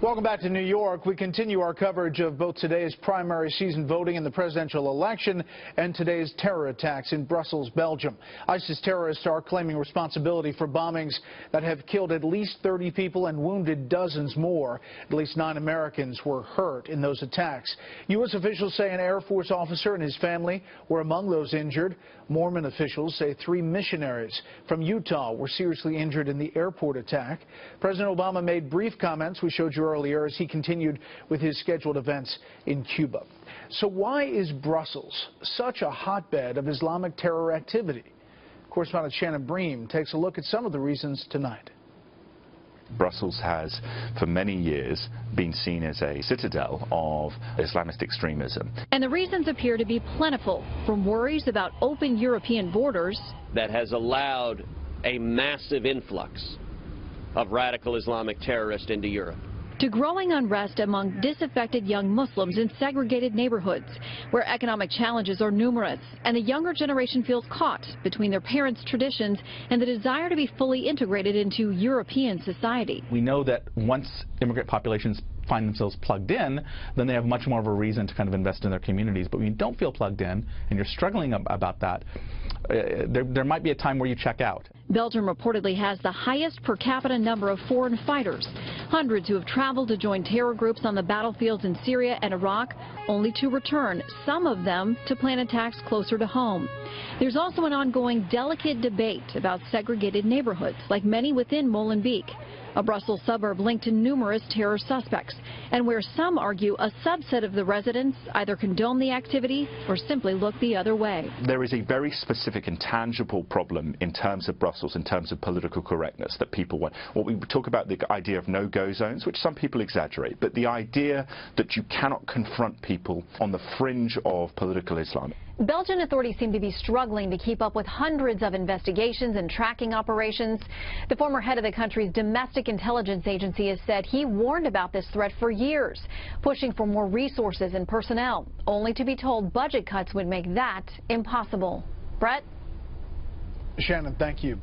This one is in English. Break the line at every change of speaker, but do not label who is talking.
Welcome back to New York. We continue our coverage of both today's primary season voting in the presidential election and today's terror attacks in Brussels, Belgium. ISIS terrorists are claiming responsibility for bombings that have killed at least 30 people and wounded dozens more. At least 9 Americans were hurt in those attacks. U.S. officials say an Air Force officer and his family were among those injured. Mormon officials say 3 missionaries from Utah were seriously injured in the airport attack. President Obama made brief comments we showed you earlier as he continued with his scheduled events in Cuba. So why is Brussels such a hotbed of Islamic terror activity? Correspondent Shannon Bream takes a look at some of the reasons tonight.
Brussels has, for many years, been seen as a citadel of Islamist extremism.
And the reasons appear to be plentiful, from worries about open European borders
that has allowed a massive influx of radical Islamic terrorists into Europe,
to growing unrest among disaffected young Muslims in segregated neighborhoods where economic challenges are numerous and the younger generation feels caught between their parents' traditions and the desire to be fully integrated into European society.
We know that once immigrant populations find themselves plugged in, then they have much more of a reason to kind of invest in their communities. But when you don't feel plugged in and you're struggling about that, there might be a time where you check out.
Belgium reportedly has the highest per capita number of foreign fighters, hundreds who have traveled to join terror groups on the battlefields in Syria and Iraq, only to return, some of them to plan attacks closer to home. There's also an ongoing delicate debate about segregated neighborhoods, like many within Molenbeek, a Brussels suburb linked to numerous terror suspects, and where some argue a subset of the residents either condone the activity or simply look the other way.
There is a very specific and tangible problem in terms of Brussels, in terms of political correctness that people want. What we talk about, the idea of no-go zones, which some people exaggerate, but the idea that you cannot confront people on the fringe of political Islam.
Belgian authorities seem to be struggling to keep up with hundreds of investigations and tracking operations. The former head of the country's domestic intelligence agency has said he warned about this threat for years, pushing for more resources and personnel, only to be told budget cuts would make that impossible. Brett?
Shannon, thank you.